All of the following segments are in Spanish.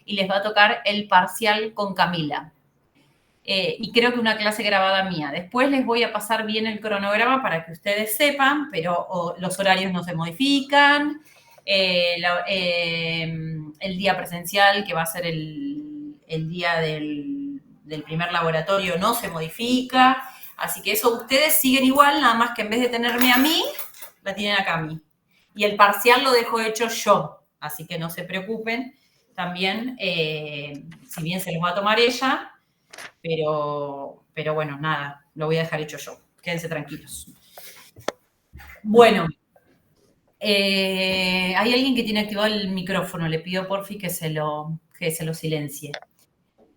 y les va a tocar el parcial con Camila. Y creo que una clase grabada mía. Después les voy a pasar bien el cronograma para que ustedes sepan, pero los horarios no se modifican. El día presencial, que va a ser el día del primer laboratorio, no se modifica. Así que eso ustedes siguen igual, nada más que en vez de tenerme a mí, la tienen a Cami. Y el parcial lo dejo hecho yo, así que no se preocupen. También, si bien se los va a tomar ella, pero bueno, nada, lo voy a dejar hecho yo. Quédense tranquilos. Bueno, hay alguien que tiene activado el micrófono. Le pido porfi que se lo silencie.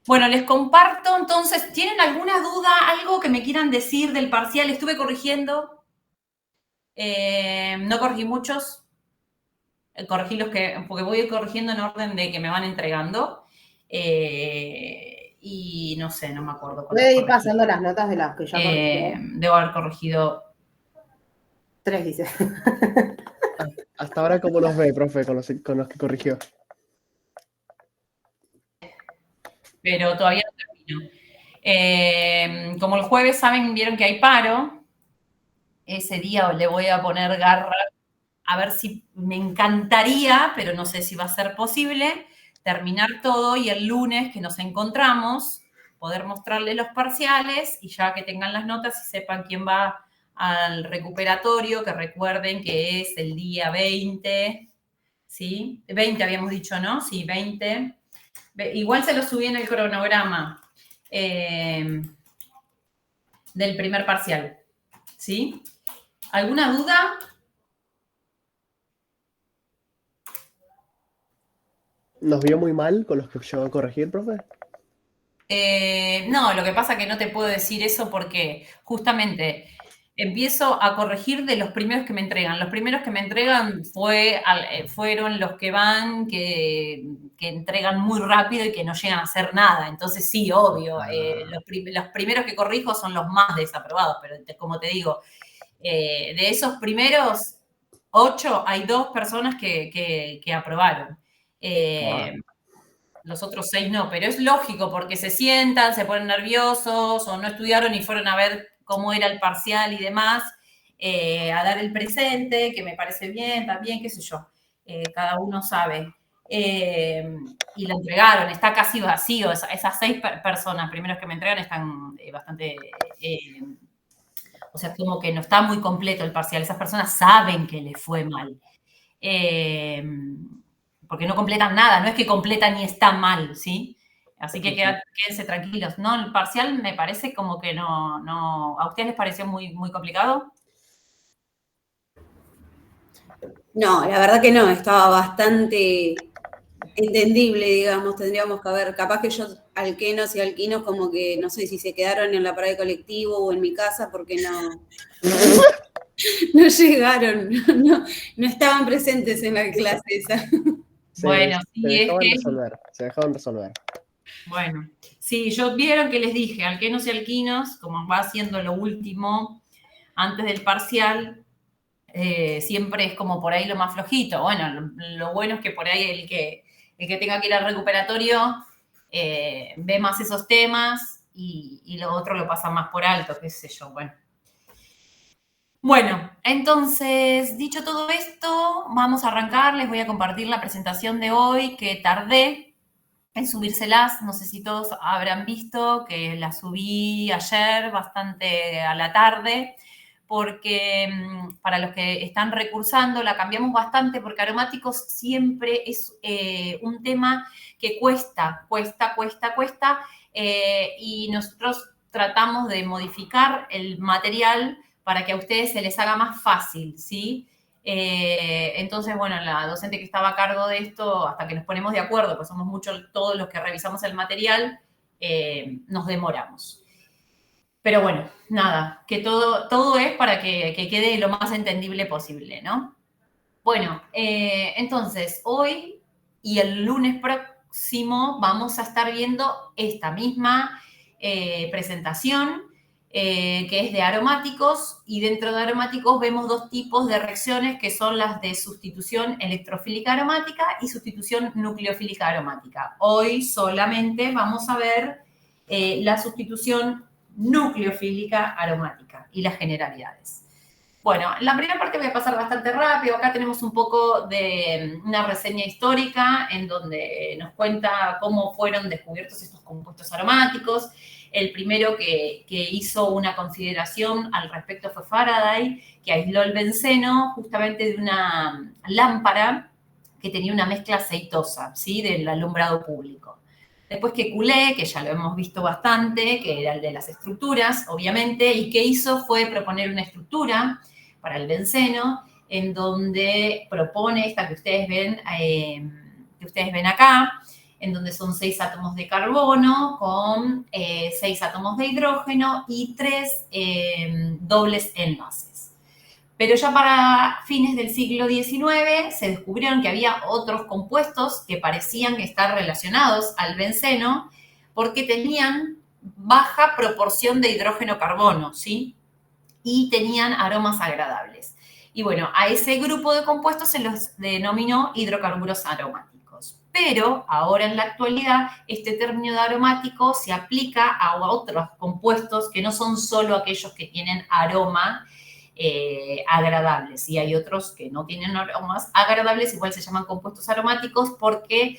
Bueno, les comparto entonces. ¿Tienen alguna duda, algo que me quieran decir del parcial? Estuve corrigiendo. No corregí muchos. Corregí los que, porque voy corrigiendo en orden de que me van entregando. Y no sé, no me acuerdo. Voy a ir pasando las notas de las que ya corregí. Debo haber corregido 3, dice. Hasta ahora, ¿cómo los ve, profe, con los que corrigió? Pero todavía no termino. Como el jueves, vieron que hay paro, ese día le voy a poner garra, a ver si me encantaría, pero no sé si va a ser posible, terminar todo y el lunes que nos encontramos, poder mostrarle los parciales y ya que tengan las notas y sepan quién va al recuperatorio, que recuerden que es el día 20, ¿sí? 20 habíamos dicho, ¿no? Sí, 20. Igual se lo subí en el cronograma del primer parcial, ¿sí? ¿Alguna duda? ¿Nos vio muy mal con los que llegó a corregir, profe? No, lo que pasa es que no te puedo decir eso porque justamente empiezo a corregir de los primeros que me entregan. Los primeros que me entregan fueron los que van, que entregan muy rápido y que no llegan a hacer nada. Entonces sí, obvio, los primeros que corrijo son los más desaprobados, pero como te digo, de esos primeros 8 hay 2 personas que aprobaron. Los otros 6 no, pero es lógico porque se sientan, se ponen nerviosos o no estudiaron y fueron a ver cómo era el parcial y demás, a dar el presente, que me parece bien, también, qué sé yo, cada uno sabe. Y lo entregaron, está casi vacío, esas 6 personas primeros que me entregan están bastante, o sea, como que no está muy completo el parcial, esas personas saben que les fue mal. Porque no completan nada, no es que completan y está mal, ¿sí? Así que quédense tranquilos. No, el parcial me parece como que no. ¿A ustedes les pareció muy, muy complicado? No, la verdad que no, estaba bastante entendible, digamos, tendríamos que ver, capaz que yo alquenos y alquinos como que, no sé si se quedaron en la parada de colectivo o en mi casa porque no llegaron, no estaban presentes en la clase esa. Bueno, sí, es que... Se dejaban resolver. Bueno, sí, yo vieron que les dije, alquenos y alquinos, como va siendo lo último antes del parcial, siempre es como por ahí lo más flojito. Bueno, lo bueno es que por ahí el que tenga que ir al recuperatorio ve más esos temas y lo otro lo pasa más por alto, qué sé yo, bueno. Bueno, entonces, dicho todo esto, vamos a arrancar. Les voy a compartir la presentación de hoy, que tardé en subírselas. No sé si todos habrán visto que la subí ayer bastante a la tarde, porque para los que están recursando la cambiamos bastante porque aromáticos siempre es un tema que cuesta, y nosotros tratamos de modificar el material para que a ustedes se les haga más fácil, ¿sí? Entonces, bueno, la docente que estaba a cargo de esto, hasta que nos ponemos de acuerdo, pues somos muchos todos los que revisamos el material, nos demoramos. Pero bueno, nada, que todo es para que quede lo más entendible posible, ¿no? Bueno, entonces, hoy y el lunes próximo vamos a estar viendo esta misma presentación. que es de aromáticos, y dentro de aromáticos vemos dos tipos de reacciones que son las de sustitución electrofílica aromática y sustitución nucleofílica aromática. Hoy solamente vamos a ver la sustitución nucleofílica aromática y las generalidades. Bueno, en la primera parte voy a pasar bastante rápido. Acá tenemos un poco de una reseña histórica en donde nos cuenta cómo fueron descubiertos estos compuestos aromáticos. El primero que hizo una consideración al respecto fue Faraday, que aisló el benceno justamente de una lámpara que tenía una mezcla aceitosa, ¿sí? Del alumbrado público. Después Kekulé, que ya lo hemos visto bastante, que era el de las estructuras, obviamente, y que hizo fue proponer una estructura para el benceno, en donde propone esta que ustedes ven acá, en donde son 6 átomos de carbono con 6 átomos de hidrógeno y 3 dobles enlaces. Pero ya para fines del siglo XIX se descubrieron que había otros compuestos que parecían estar relacionados al benceno porque tenían baja proporción de hidrógeno-carbono, ¿sí? Y tenían aromas agradables. Y bueno, a ese grupo de compuestos se los denominó hidrocarburos aromáticos. Pero ahora en la actualidad este término de aromático se aplica a otros compuestos que no son solo aquellos que tienen aroma agradables. Y hay otros que no tienen aromas agradables, igual se llaman compuestos aromáticos porque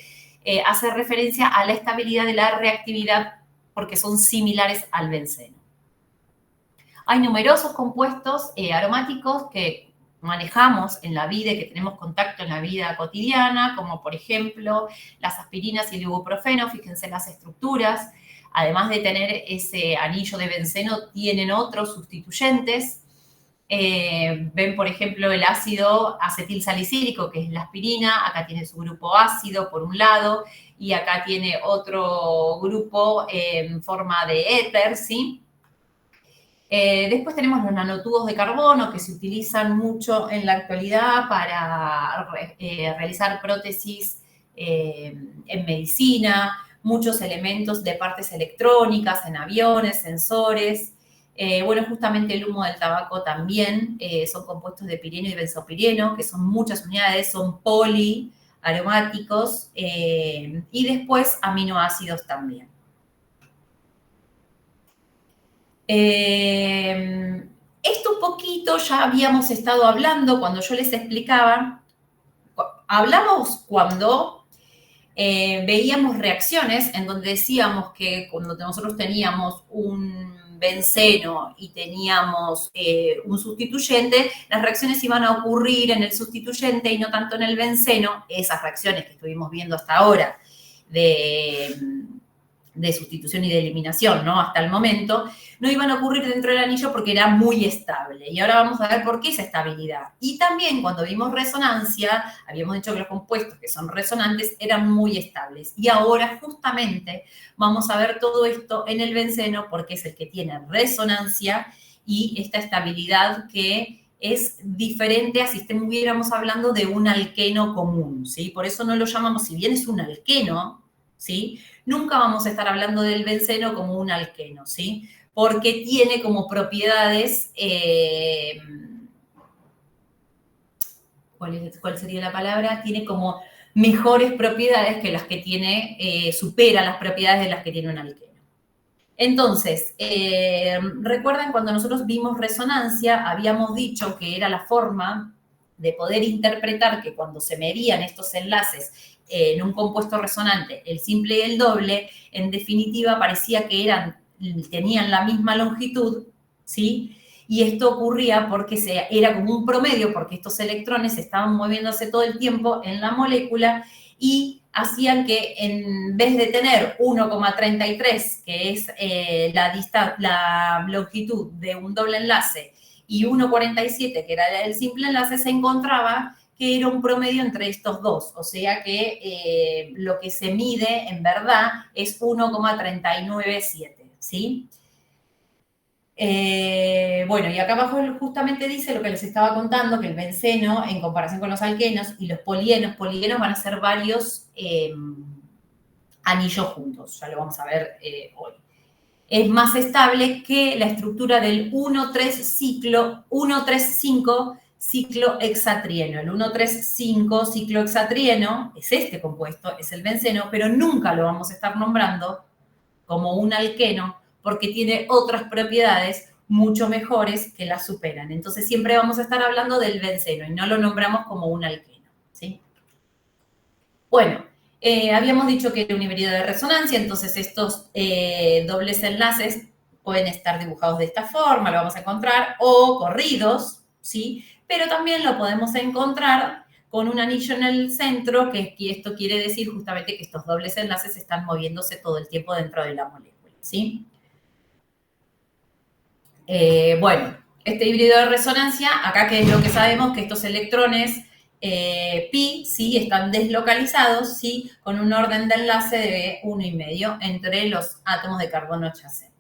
hace referencia a la estabilidad de la reactividad porque son similares al benceno. Hay numerosos compuestos aromáticos que manejamos en la vida y que tenemos contacto en la vida cotidiana, como por ejemplo las aspirinas y el ibuprofeno. Fíjense las estructuras. Además de tener ese anillo de benceno, tienen otros sustituyentes. Ven, por ejemplo, el ácido acetilsalicílico, que es la aspirina. Acá tiene su grupo ácido por un lado y acá tiene otro grupo en forma de éter, ¿sí? Después tenemos los nanotubos de carbono que se utilizan mucho en la actualidad para realizar prótesis en medicina, muchos elementos de partes electrónicas en aviones, sensores. Bueno, justamente el humo del tabaco también son compuestos de pireno y benzopireno, que son muchas unidades, son poliaromáticos y después aminoácidos también. Esto un poquito ya habíamos estado hablando cuando yo les explicaba. Hablamos cuando veíamos reacciones en donde decíamos que cuando nosotros teníamos un benceno y teníamos un sustituyente, las reacciones iban a ocurrir en el sustituyente y no tanto en el benceno. Esas reacciones que estuvimos viendo hasta ahora de sustitución y de eliminación, ¿no? Hasta el momento, no iban a ocurrir dentro del anillo porque era muy estable. Y ahora vamos a ver por qué esa estabilidad. Y también cuando vimos resonancia, habíamos dicho que los compuestos que son resonantes eran muy estables. Y ahora justamente vamos a ver todo esto en el benceno porque es el que tiene resonancia y esta estabilidad que es diferente a si estuviéramos hablando de un alqueno común, ¿sí? Por eso no lo llamamos, si bien es un alqueno, ¿sí? Nunca vamos a estar hablando del benceno como un alqueno, ¿sí? Porque tiene como propiedades, ¿cuál sería la palabra? Tiene como mejores propiedades que las que tiene, supera las propiedades de las que tiene un alqueno. Entonces, recuerden cuando nosotros vimos resonancia, habíamos dicho que era la forma de poder interpretar que cuando se medían estos enlaces en un compuesto resonante, el simple y el doble, en definitiva parecía que tenían la misma longitud, ¿sí? Y esto ocurría porque era como un promedio, porque estos electrones estaban moviéndose todo el tiempo en la molécula y hacían que en vez de tener 1,33, que es la longitud de un doble enlace, y 1,47, que era el simple enlace, se encontraba que era un promedio entre estos dos. O sea que lo que se mide en verdad es 1,397, ¿sí? Bueno, y acá abajo justamente dice lo que les estaba contando, que el benceno, en comparación con los alquenos y los polienos van a ser varios anillos juntos. Ya lo vamos a ver hoy. es más estable que la estructura del 1,3,5 ciclo hexatrieno. El 1,3,5 ciclo hexatrieno es este compuesto, es el benceno, pero nunca lo vamos a estar nombrando como un alqueno porque tiene otras propiedades mucho mejores que las superan. Entonces siempre vamos a estar hablando del benceno y no lo nombramos como un alqueno, ¿sí? Bueno, habíamos dicho que era un híbrido de resonancia, entonces estos dobles enlaces pueden estar dibujados de esta forma, lo vamos a encontrar, o corridos, ¿sí? Pero también lo podemos encontrar con un anillo en el centro, que esto quiere decir justamente que estos dobles enlaces están moviéndose todo el tiempo dentro de la molécula, ¿sí? Bueno, este híbrido de resonancia, acá que es lo que sabemos, que estos electrones pi, ¿sí? Están deslocalizados, ¿sí? Con un orden de enlace de 1,5 entre los átomos de carbono adyacentes.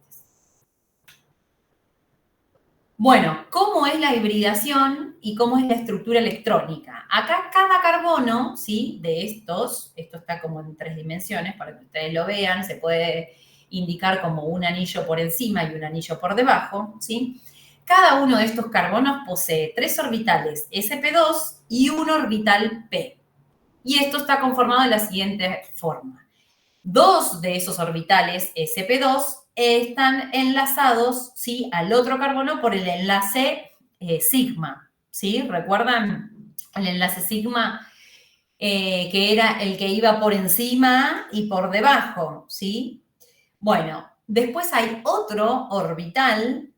Bueno, ¿cómo es la hibridación y cómo es la estructura electrónica? Acá cada carbono, ¿sí? De estos, esto está como en 3 dimensiones para que ustedes lo vean, se puede indicar como un anillo por encima y un anillo por debajo, ¿sí? Cada uno de estos carbonos posee 3 orbitales sp2 y un orbital p. Y esto está conformado de la siguiente forma. 2 de esos orbitales sp2 están enlazados, ¿sí? Al otro carbono por el enlace sigma, ¿sí? ¿Recuerdan el enlace sigma? Que era el que iba por encima y por debajo, ¿sí? Bueno, después hay otro orbital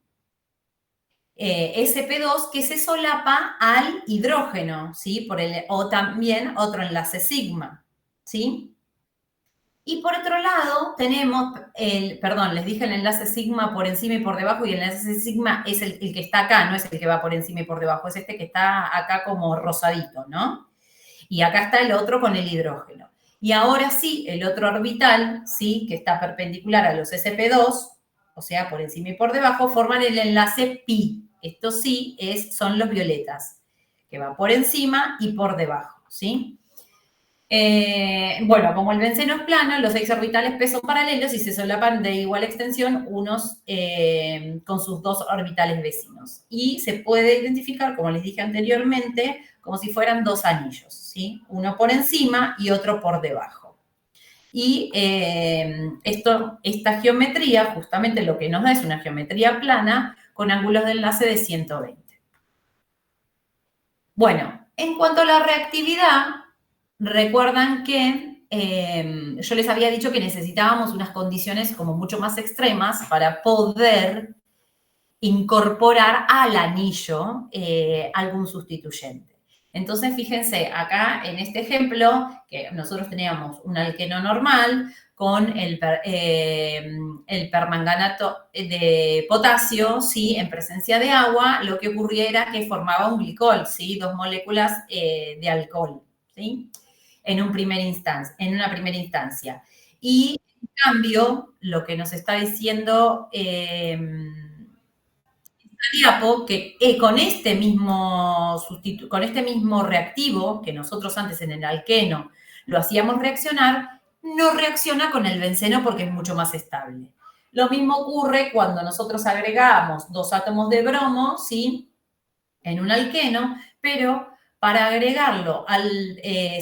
sp2 que se solapa al hidrógeno, ¿sí? O también otro enlace sigma, ¿sí? Y por otro lado tenemos, les dije el enlace sigma por encima y por debajo, y el enlace sigma es el que está acá, no es el que va por encima y por debajo, es este que está acá como rosadito, ¿no? Y acá está el otro con el hidrógeno. Y ahora sí, el otro orbital, ¿sí? Que está perpendicular a los sp2, o sea, por encima y por debajo, forman el enlace pi. Estos sí son los violetas, que va por encima y por debajo, ¿sí? Bueno, como el benceno es plano, los 6 orbitales p son paralelos y se solapan de igual extensión unos con sus 2 orbitales vecinos. Y se puede identificar, como les dije anteriormente, como si fueran 2 anillos, ¿sí? Uno por encima y otro por debajo. Y esta geometría, justamente lo que nos da es una geometría plana con ángulos de enlace de 120. Bueno, en cuanto a la reactividad, recuerdan que yo les había dicho que necesitábamos unas condiciones como mucho más extremas para poder incorporar al anillo algún sustituyente. Entonces, fíjense, acá en este ejemplo, que nosotros teníamos un alqueno normal con el permanganato de potasio, ¿sí? En presencia de agua, lo que ocurría era que formaba un glicol, ¿sí? 2 moléculas de alcohol, ¿sí? En una primera instancia. Y, en cambio, lo que nos está diciendo diapo, que con este mismo reactivo, que nosotros antes en el alqueno lo hacíamos reaccionar, no reacciona con el benceno porque es mucho más estable. Lo mismo ocurre cuando nosotros agregamos 2 átomos de bromo, ¿sí? En un alqueno, pero para agregarlo,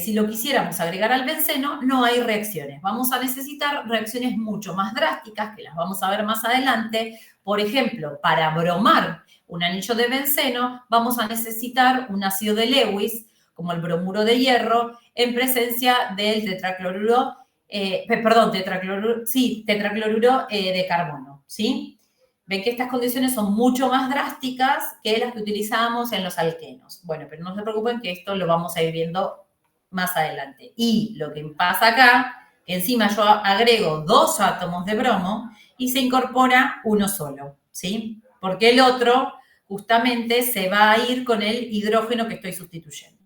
si lo quisiéramos agregar al benceno, no hay reacciones. Vamos a necesitar reacciones mucho más drásticas, que las vamos a ver más adelante. Por ejemplo, para bromar un anillo de benceno, vamos a necesitar un ácido de Lewis, como el bromuro de hierro, en presencia del tetracloruro de carbono, ¿sí? Ven que estas condiciones son mucho más drásticas que las que utilizábamos en los alquenos. Bueno, pero no se preocupen que esto lo vamos a ir viendo más adelante. Y lo que pasa acá, que encima yo agrego 2 átomos de bromo y se incorpora uno solo, ¿sí? Porque el otro justamente se va a ir con el hidrógeno que estoy sustituyendo.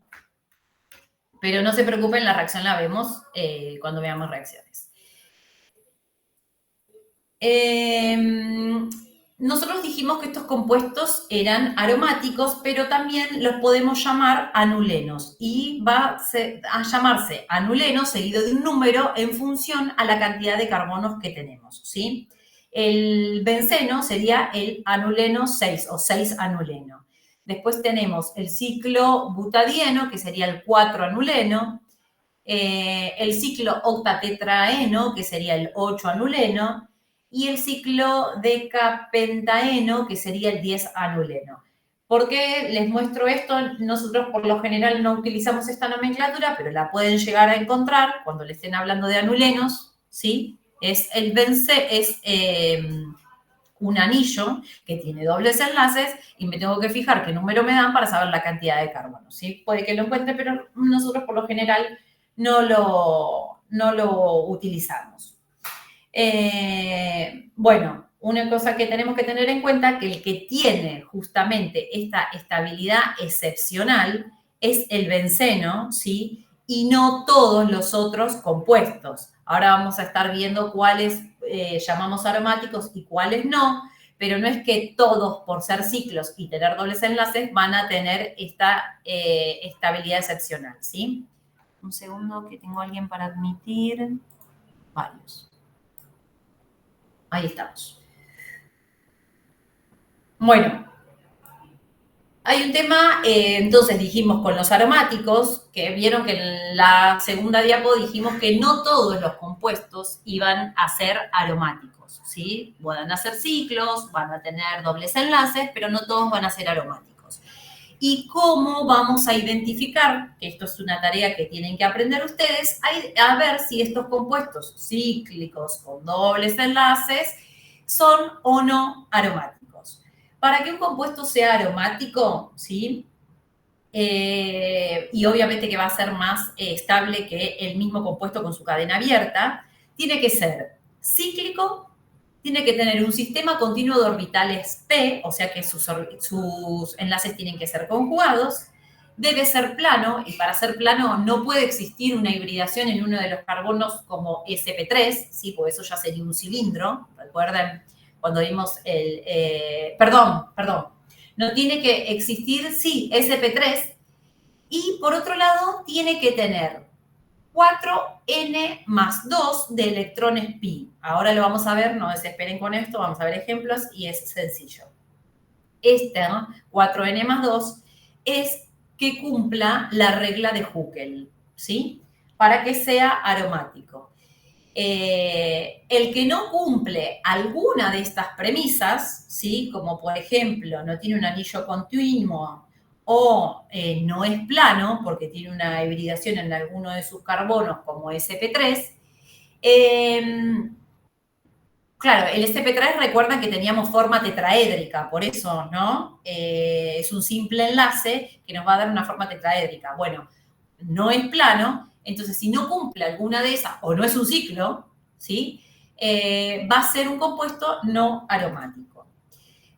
Pero no se preocupen, la reacción la vemos cuando veamos reacciones. Nosotros dijimos que estos compuestos eran aromáticos, pero también los podemos llamar anulenos. Y va a llamarse anuleno seguido de un número en función a la cantidad de carbonos que tenemos, ¿sí? El benceno sería el anuleno 6 o 6-anuleno. Después tenemos el ciclo butadieno, que sería el 4-anuleno. El ciclo octatetraeno, que sería el 8-anuleno. Y el ciclo decapentaeno, que sería el 10-anuleno. ¿Por qué les muestro esto? Nosotros por lo general no utilizamos esta nomenclatura, pero la pueden llegar a encontrar cuando le estén hablando de anulenos, ¿sí? Es un anillo que tiene dobles enlaces y me tengo que fijar qué número me dan para saber la cantidad de carbono, ¿sí? Puede que lo encuentre, pero nosotros por lo general no lo utilizamos. Bueno, una cosa que tenemos que tener en cuenta que el que tiene justamente esta estabilidad excepcional es el benceno, ¿sí? Y no todos los otros compuestos. Ahora vamos a estar viendo cuáles llamamos aromáticos y cuáles no, pero no es que todos, por ser ciclos y tener dobles enlaces, van a tener esta estabilidad excepcional, ¿sí? Un segundo que tengo a alguien para admitir. Varios. Ahí estamos. Bueno, hay un tema, entonces dijimos con los aromáticos, que vieron que en la segunda diapo dijimos que no todos los compuestos iban a ser aromáticos, ¿sí? Van a ser ciclos, van a tener dobles enlaces, pero no todos van a ser aromáticos. ¿Y cómo vamos a identificar, que esto es una tarea que tienen que aprender ustedes, a ver si estos compuestos cíclicos con dobles enlaces son o no aromáticos? Para que un compuesto sea aromático, ¿sí? Y obviamente que va a ser más estable que el mismo compuesto con su cadena abierta, tiene que ser cíclico, tiene que tener un sistema continuo de orbitales p, o sea que sus enlaces tienen que ser conjugados, debe ser plano, y para ser plano no puede existir una hibridación en uno de los carbonos como sp3, ¿sí? Porque eso ya sería un cilindro, recuerden cuando vimos perdón, no tiene que existir, sí, sp3, y por otro lado tiene que tener 4n más 2 de electrones pi. Ahora lo vamos a ver, no desesperen con esto, vamos a ver ejemplos y es sencillo. Este, ¿no? 4n más 2 es que cumpla la regla de Huckel, ¿sí? Para que sea aromático. El que no cumple alguna de estas premisas, ¿sí? Como por ejemplo, no tiene un anillo continuo o no es plano porque tiene una hibridación en alguno de sus carbonos como sp3, claro, el sp3 recuerdan que teníamos forma tetraédrica, por eso, ¿no? Es un simple enlace que nos va a dar una forma tetraédrica. Bueno, no es plano, entonces si no cumple alguna de esas, o no es un ciclo, ¿sí? Va a ser un compuesto no aromático.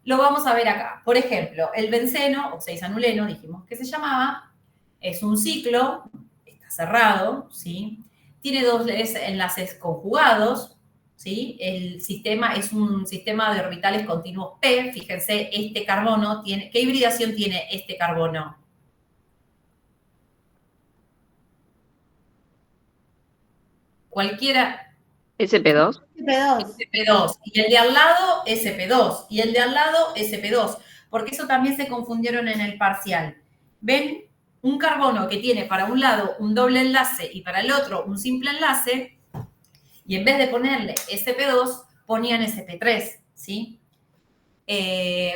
Lo vamos a ver acá. Por ejemplo, el benceno, o 6-anuleno, dijimos que se llamaba, es un ciclo, está cerrado, ¿sí? Tiene dos enlaces conjugados, ¿sí? El sistema es un sistema de orbitales continuos p. Fíjense, este carbono tiene, ¿qué hibridación tiene este carbono? Cualquiera. SP2. SP2. Y el de al lado, SP2. Y el de al lado, SP2. Porque eso también se confundieron en el parcial. ¿Ven? Un carbono que tiene para un lado un doble enlace y para el otro un simple enlace, y en vez de ponerle SP2, ponían SP3, ¿sí?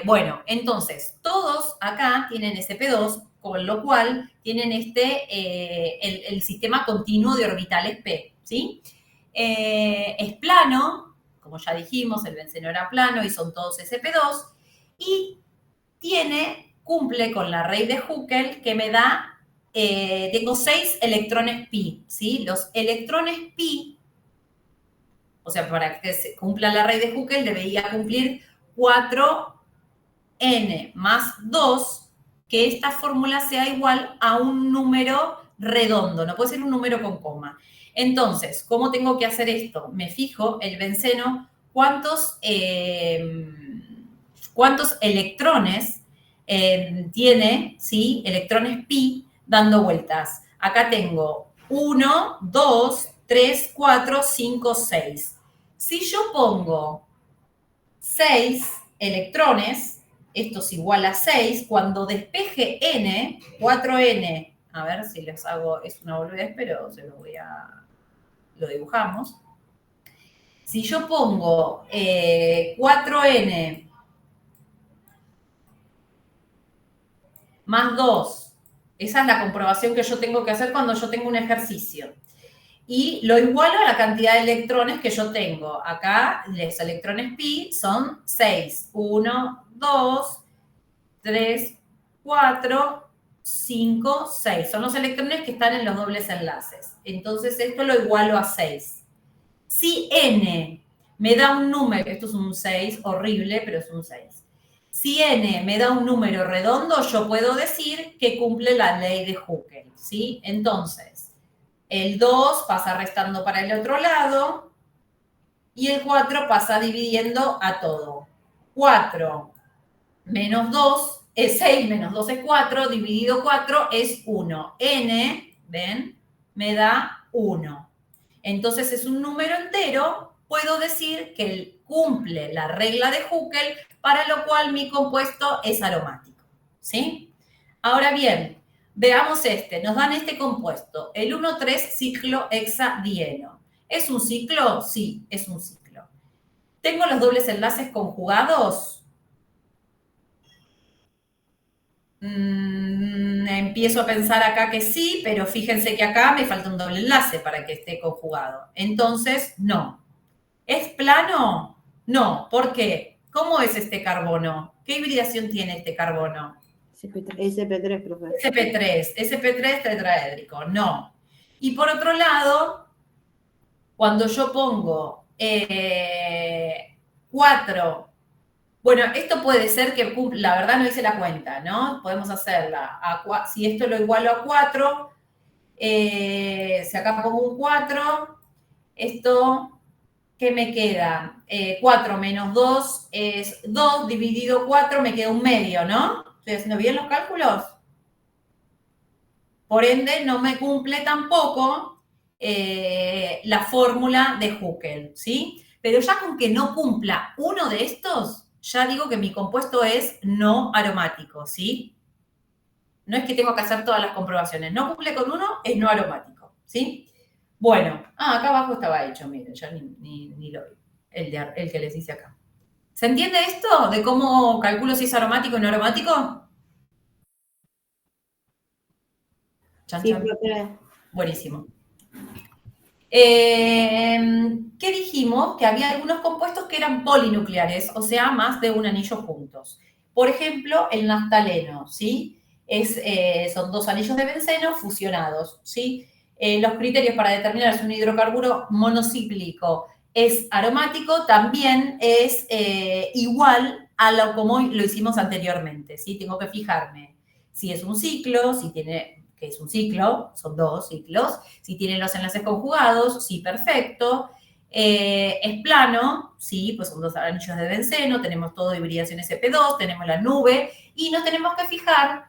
Bueno, entonces, todos acá tienen SP2, con lo cual tienen el sistema continuo de orbitales P, ¿sí? Es plano, como ya dijimos, el benceno era plano y son todos sp2, y cumple con la raíz de Huckel que me da, tengo 6 electrones pi, ¿sí? Los electrones pi, o sea, para que se cumpla la raíz de Huckel debería cumplir 4n más 2, que esta fórmula sea igual a un número redondo, no puede ser un número con coma. Entonces, ¿cómo tengo que hacer esto? Me fijo el benceno, cuántos electrones tiene, ¿sí? Electrones pi dando vueltas. Acá tengo 1, 2, 3, 4, 5, 6. Si yo pongo 6 electrones, esto es igual a 6, cuando despeje n, 4n, a ver si les hago, es una boludez, pero lo dibujamos. Si yo pongo 4n más 2, esa es la comprobación que yo tengo que hacer cuando yo tengo un ejercicio. Y lo igualo a la cantidad de electrones que yo tengo. Acá los electrones pi son 6. 1, 2, 3, 4, 5, 6. Son los electrones que están en los dobles enlaces. Entonces esto lo igualo a 6. Si n me da un número, esto es un 6, horrible, pero es un 6. Si n me da un número redondo, yo puedo decir que cumple la ley de Huckel, ¿sí? Entonces, el 2 pasa restando para el otro lado y el 4 pasa dividiendo a todo. 4 menos 2 es 6, menos 2 es 4, dividido 4 es 1. N, ¿ven? Me da 1. Entonces es un número entero, puedo decir que cumple la regla de Huckel, para lo cual mi compuesto es aromático, ¿sí? Ahora bien, veamos nos dan este compuesto, el 1,3-ciclohexadieno. ¿Es un ciclo? Sí, es un ciclo. ¿Tengo los dobles enlaces conjugados? Empiezo a pensar acá que sí, pero fíjense que acá me falta un doble enlace para que esté conjugado. Entonces, no. ¿Es plano? No. ¿Por qué? ¿Cómo es este carbono? ¿Qué hibridación tiene este carbono? SP3, profe. SP3 tetraédrico. No. Y por otro lado, cuando yo pongo 4... Bueno, esto puede ser que cumpla, la verdad no hice la cuenta, ¿no? Podemos hacerla. Si esto lo igualo a 4, si acá pongo un 4, esto, ¿qué me queda? 4 menos 2 es 2, dividido 4 me queda un medio, ¿no? ¿Estoy haciendo bien los cálculos? Por ende, no me cumple tampoco la fórmula de Huckel, ¿sí? Pero ya con que no cumpla uno de estos, ya digo que mi compuesto es no aromático, ¿sí? No es que tengo que hacer todas las comprobaciones. No cumple con uno, es no aromático, ¿sí? Bueno, acá abajo estaba hecho, miren, ya ni lo vi, el que les hice acá. ¿Se entiende esto de cómo calculo si es aromático o no aromático? Chan, Sí, chan. profe. Buenísimo. ¿Qué dijimos? Que había algunos compuestos que eran polinucleares, o sea, más de un anillo juntos. Por ejemplo, el naftaleno, ¿sí? Son 2 anillos de benceno fusionados, ¿sí? Los criterios para determinar si un hidrocarburo monocíclico es aromático también es igual a lo como lo hicimos anteriormente, ¿sí? Tengo que fijarme si es un ciclo, si tiene... que es un ciclo, son 2 ciclos. Si tienen los enlaces conjugados, sí, perfecto. Es plano, sí, pues son 2 anillos de benceno, tenemos todo hibridación SP2, tenemos la nube, y nos tenemos que fijar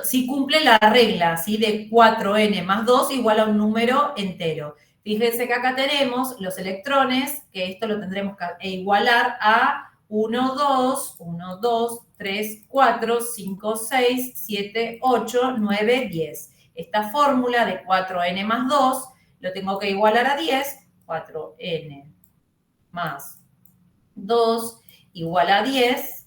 si cumple la regla, ¿sí? De 4n más 2 igual a un número entero. Fíjense que acá tenemos los electrones, que esto lo tendremos que igualar a 1, 2, 1, 2, 3, 4, 5, 6, 7, 8, 9, 10. Esta fórmula de 4n más 2 lo tengo que igualar a 10. 4n más 2 igual a 10.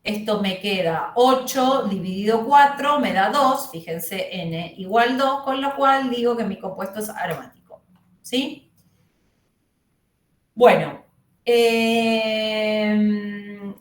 Esto me queda 8 dividido 4, me da 2. Fíjense, n igual 2, con lo cual digo que mi compuesto es aromático. ¿Sí? Bueno,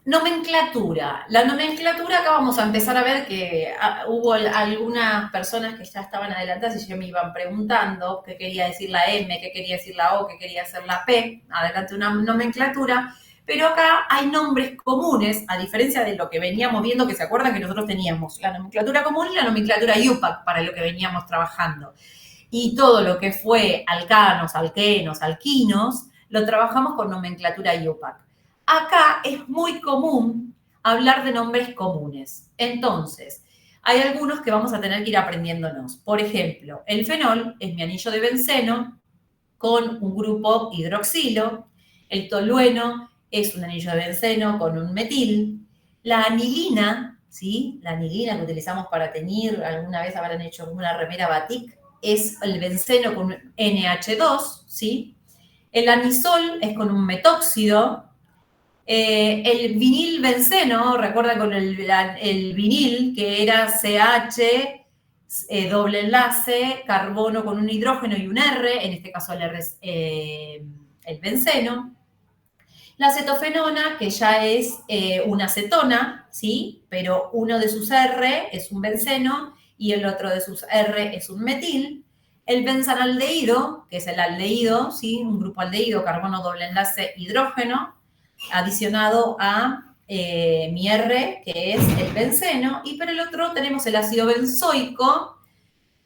nomenclatura. La nomenclatura, acá vamos a empezar a ver que hubo algunas personas que ya estaban adelantadas y ya me iban preguntando qué quería decir la M, qué quería decir la O, qué quería decir la P. Adelante una nomenclatura. Pero acá hay nombres comunes, a diferencia de lo que veníamos viendo, que se acuerdan que nosotros teníamos la nomenclatura común y la nomenclatura IUPAC para lo que veníamos trabajando. Y todo lo que fue alcanos, alquenos, alquinos, lo trabajamos con nomenclatura IUPAC. Acá es muy común hablar de nombres comunes. Entonces, hay algunos que vamos a tener que ir aprendiéndonos. Por ejemplo, el fenol es mi anillo de benceno con un grupo hidroxilo. El tolueno es un anillo de benceno con un metil. La anilina, ¿sí? La anilina que utilizamos para teñir, alguna vez habrán hecho una remera batik, es el benceno con un NH2, ¿sí? El anisol es con un metóxido. El vinil benceno, recuerda con el vinil, que era CH, doble enlace, carbono con un hidrógeno y un R, en este caso el R es el benceno. La acetofenona, que ya es una acetona, ¿sí? Pero uno de sus R es un benceno y el otro de sus R es un metil. El benzalaldehído, que es el aldehído, ¿sí? Un grupo aldehído, carbono doble enlace, hidrógeno, adicionado a mi R, que es el benceno. Y por el otro tenemos el ácido benzoico,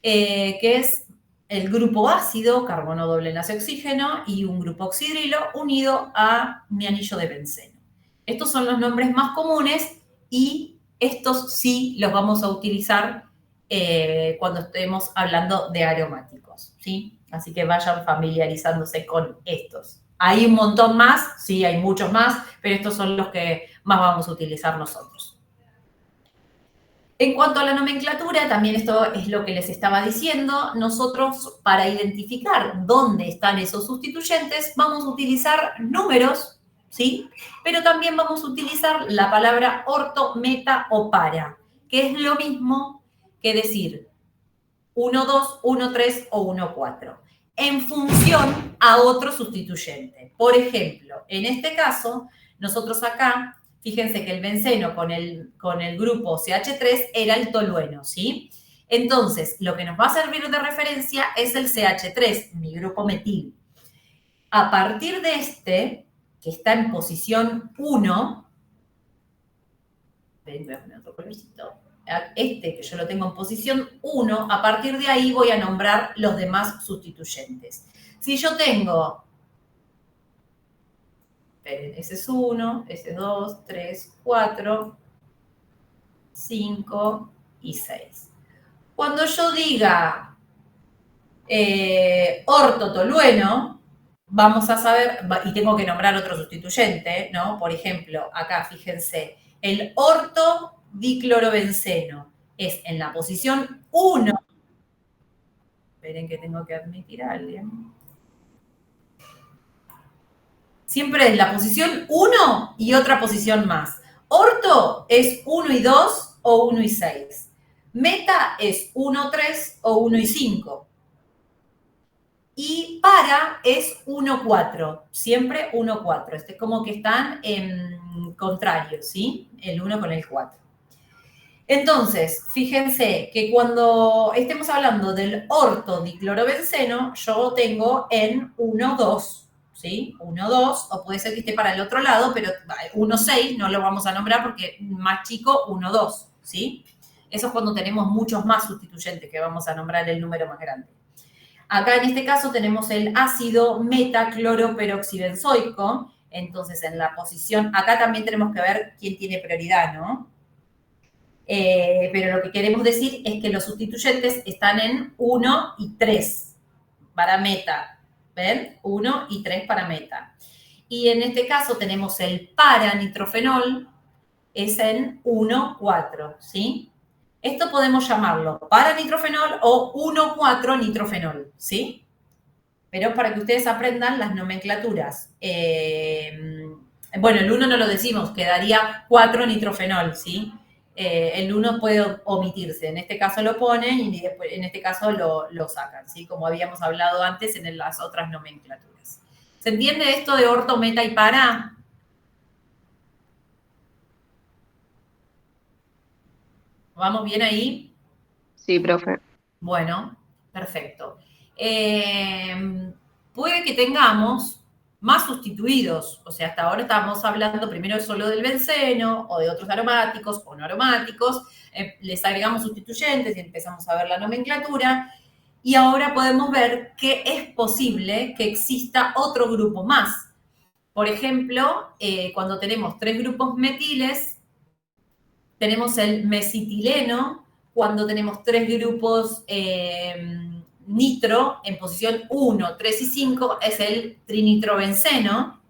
que es el grupo ácido, carbono doble enlace oxígeno, y un grupo oxidrilo unido a mi anillo de benceno. Estos son los nombres más comunes y estos sí los vamos a utilizar cuando estemos hablando de aromáticos, ¿sí? Así que vayan familiarizándose con estos. Hay un montón más, sí, hay muchos más, pero estos son los que más vamos a utilizar nosotros. En cuanto a la nomenclatura, también esto es lo que les estaba diciendo, nosotros para identificar dónde están esos sustituyentes vamos a utilizar números, ¿sí? Pero también vamos a utilizar la palabra orto, meta o para, que es lo mismo que decir 1, 2, 1, 3 o 1, 4, en función a otro sustituyente. Por ejemplo, en este caso, nosotros acá, fíjense que el benceno con el grupo CH3 era el tolueno, ¿sí? Entonces, lo que nos va a servir de referencia es el CH3, mi grupo metil. A partir de este, que está en posición 1, voy a poner otro colorcito, este que yo lo tengo en posición 1, a partir de ahí voy a nombrar los demás sustituyentes. Si yo tengo, ese es 1, ese es 2, 3, 4, 5 y 6. Cuando yo diga ortotolueno, vamos a saber, y tengo que nombrar otro sustituyente, ¿no? Por ejemplo, acá fíjense, el ortodiclorobenceno es en la posición 1. Esperen que tengo que admitir a alguien. Siempre es la posición 1 y otra posición más. Orto es 1 y 2 o 1 y 6. Meta es 1, 3 o 1 y 5. Y para es 1, 4. Siempre 1, 4. Este es como que están en contrario, ¿sí? El 1 con el 4. Entonces, fíjense que cuando estemos hablando del ortodiclorobenceno, yo tengo en 1, 2, ¿sí? 1, 2, o puede ser que esté para el otro lado, pero 1, 6 no lo vamos a nombrar porque más chico, 1, 2, ¿sí? Eso es cuando tenemos muchos más sustituyentes, que vamos a nombrar el número más grande. Acá en este caso tenemos el ácido metacloroperoxibenzoico, entonces en la posición, acá también tenemos que ver quién tiene prioridad, ¿no? Pero lo que queremos decir es que los sustituyentes están en 1 y 3 para meta, ¿ven? 1 y 3 para meta. Y en este caso tenemos el para-nitrofenol, es en 1, 4, ¿sí? Esto podemos llamarlo para-nitrofenol o 1,4-nitrofenol, ¿sí? Pero para que ustedes aprendan las nomenclaturas. Bueno, el 1 no lo decimos, quedaría 4-nitrofenol, ¿sí? El 1 puede omitirse, en este caso lo ponen y después, en este caso lo sacan, ¿sí? Como habíamos hablado antes en las otras nomenclaturas. ¿Se entiende esto de orto, meta y para? ¿Vamos bien ahí? Sí, profe. Bueno, perfecto. Puede que tengamos más sustituidos, o sea, hasta ahora estamos hablando primero solo del benceno o de otros aromáticos o no aromáticos, les agregamos sustituyentes y empezamos a ver la nomenclatura, y ahora podemos ver que es posible que exista otro grupo más. Por ejemplo, cuando tenemos 3 grupos metiles, tenemos el mesitileno. Cuando tenemos 3 grupos nitro en posición 1, 3 y 5 es el trinitrobenceno,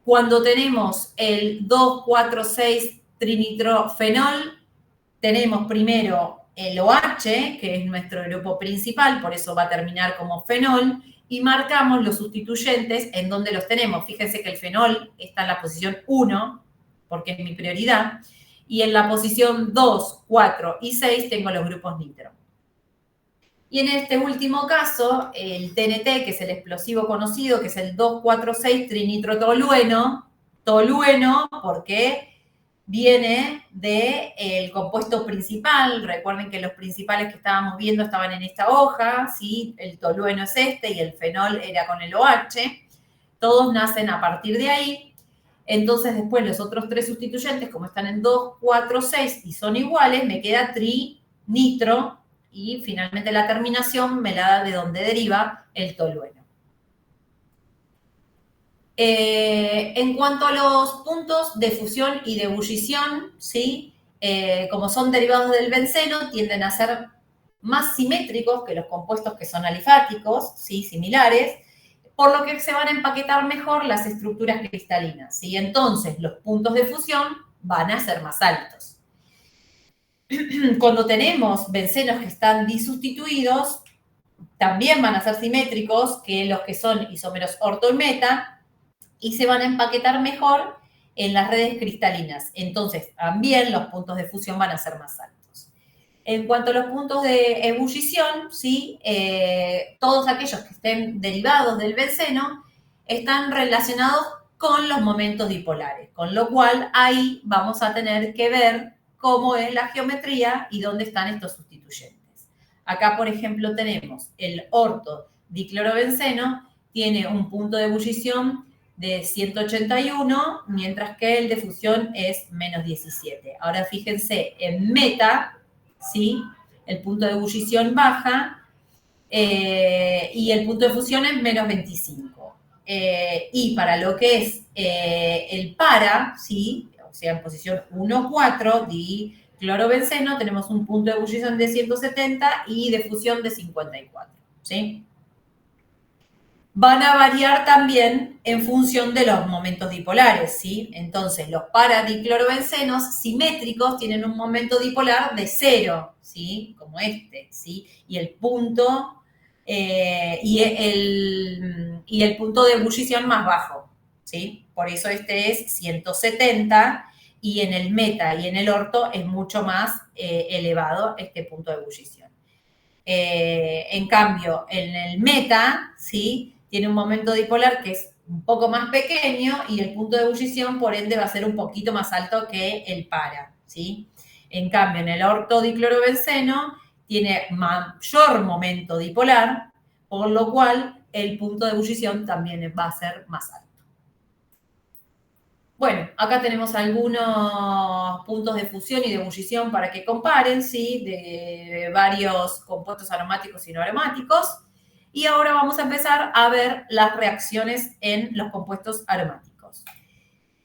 Cuando tenemos el 2,4,6 trinitrofenol, tenemos primero el OH, que es nuestro grupo principal, por eso va a terminar como fenol, y marcamos los sustituyentes en donde los tenemos. Fíjense que el fenol está en la posición 1, porque es mi prioridad, y en la posición 2, 4 y 6 tengo los grupos nitro. Y en este último caso, el TNT, que es el explosivo conocido, que es el 2,4,6 trinitrotolueno, tolueno, porque viene del compuesto principal. Recuerden que los principales que estábamos viendo estaban en esta hoja, ¿sí? El tolueno es este y el fenol era con el OH. Todos nacen a partir de ahí. Entonces, después los otros tres sustituyentes, como están en 2, 4, 6 y son iguales, me queda trinitro y finalmente la terminación me la da de donde deriva el tolueno. En cuanto a los puntos de fusión y de ebullición, ¿sí? Como son derivados del benceno, tienden a ser más simétricos que los compuestos que son alifáticos, ¿sí? Similares, por lo que se van a empaquetar mejor las estructuras cristalinas, ¿sí? Entonces, los puntos de fusión van a ser más altos. Cuando tenemos bencenos que están disustituidos, también van a ser simétricos que los que son isómeros orto y meta, y se van a empaquetar mejor en las redes cristalinas. Entonces, también los puntos de fusión van a ser más altos. En cuanto a los puntos de ebullición, ¿sí? Todos aquellos que estén derivados del benceno están relacionados con los momentos dipolares, con lo cual ahí vamos a tener que ver cómo es la geometría y dónde están estos sustituyentes. Acá, por ejemplo, tenemos el orto diclorobenceno, tiene un punto de ebullición de 181, mientras que el de fusión es menos 17. Ahora fíjense, en meta, ¿sí? El punto de ebullición baja y el punto de fusión es menos 25. Y para lo que es el para, ¿sí? O sea, en posición 1,4 diclorobenceno tenemos un punto de ebullición de 170 y de fusión de 54, ¿sí? Van a variar también en función de los momentos dipolares, ¿sí? Entonces, los paradiclorobencenos simétricos tienen un momento dipolar de 0, ¿sí? Como este, ¿sí? Y el punto, y el punto de ebullición más bajo, ¿sí? Por eso este es 170 y en el meta y en el orto es mucho más elevado este punto de ebullición. En cambio, en el meta, ¿sí? Tiene un momento dipolar que es un poco más pequeño y el punto de ebullición, por ende, va a ser un poquito más alto que el para, ¿sí? En cambio, en el ortodiclorobenceno tiene mayor momento dipolar, por lo cual el punto de ebullición también va a ser más alto. Bueno, acá tenemos algunos puntos de fusión y de ebullición para que comparen, ¿sí? De varios compuestos aromáticos y no aromáticos. Y ahora vamos a empezar a ver las reacciones en los compuestos aromáticos.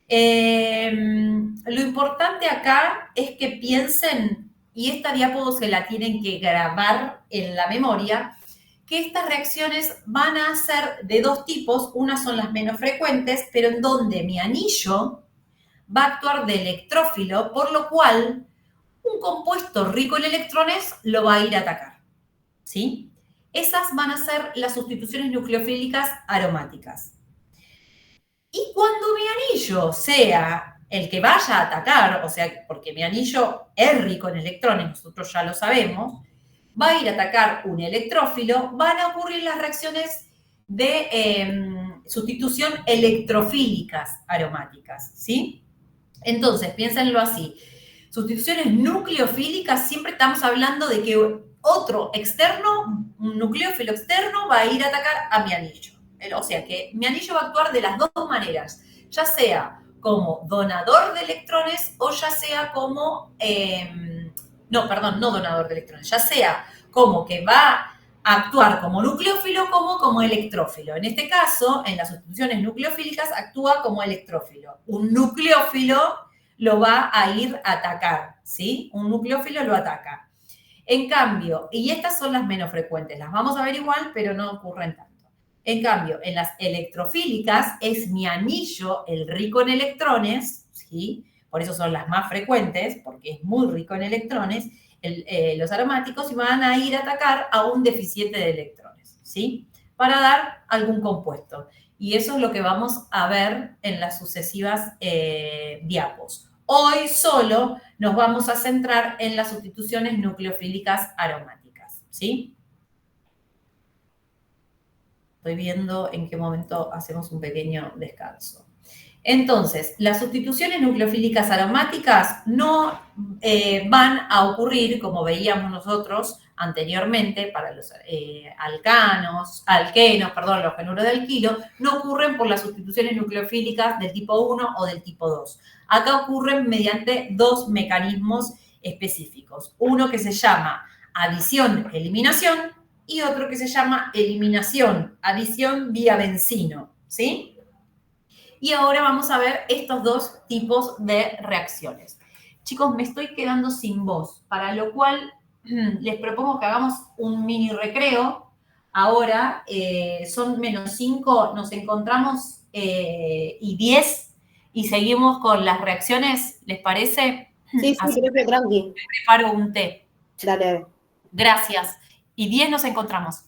Lo importante acá es que piensen, y esta diapositiva se la tienen que grabar en la memoria, que estas reacciones van a ser de dos tipos. Unas son las menos frecuentes, pero en donde mi anillo va a actuar de electrófilo, por lo cual un compuesto rico en electrones lo va a ir a atacar, ¿sí? Esas van a ser las sustituciones nucleofílicas aromáticas. Y cuando mi anillo sea el que vaya a atacar, o sea, porque mi anillo es rico en electrones, nosotros ya lo sabemos, va a ir a atacar un electrófilo, van a ocurrir las reacciones de sustitución electrofílicas aromáticas, ¿sí? Entonces, piénsenlo así. Sustituciones nucleofílicas, siempre estamos hablando de que otro externo, un nucleófilo externo, va a ir a atacar a mi anillo. O sea que mi anillo va a actuar de las dos maneras, ya sea como donador de electrones o ya sea como, no donador de electrones, ya sea como que va a actuar como nucleófilo como electrófilo. En este caso, en las sustituciones nucleofílicas, actúa como electrófilo. Un nucleófilo lo va a ir a atacar, ¿sí? Un nucleófilo lo ataca. En cambio, y estas son las menos frecuentes, las vamos a ver igual, pero no ocurren tanto. En cambio, en las electrofílicas es mi anillo el rico en electrones, ¿sí? Por eso son las más frecuentes, porque es muy rico en electrones, los aromáticos, y van a ir a atacar a un deficiente de electrones, ¿sí? Para dar algún compuesto. Y eso es lo que vamos a ver en las sucesivas diapos. Hoy solo nos vamos a centrar en las sustituciones nucleofílicas aromáticas, ¿sí? Estoy viendo en qué momento hacemos un pequeño descanso. Entonces, las sustituciones nucleofílicas aromáticas no van a ocurrir, como veíamos nosotros anteriormente, para los los fenuro de alquilo, no ocurren por las sustituciones nucleofílicas del tipo 1 o del tipo 2. Acá ocurren mediante dos mecanismos específicos. Uno que se llama adición-eliminación y otro que se llama eliminación-adición vía bencino, ¿sí? Y ahora vamos a ver estos dos tipos de reacciones. Chicos, me estoy quedando sin voz, para lo cual les propongo que hagamos un mini recreo. Ahora son -5, nos encontramos y 10 y seguimos con las reacciones, ¿les parece? Sí, Así profe, tranqui. preparo un té. Dale. Gracias. Y 10 nos encontramos.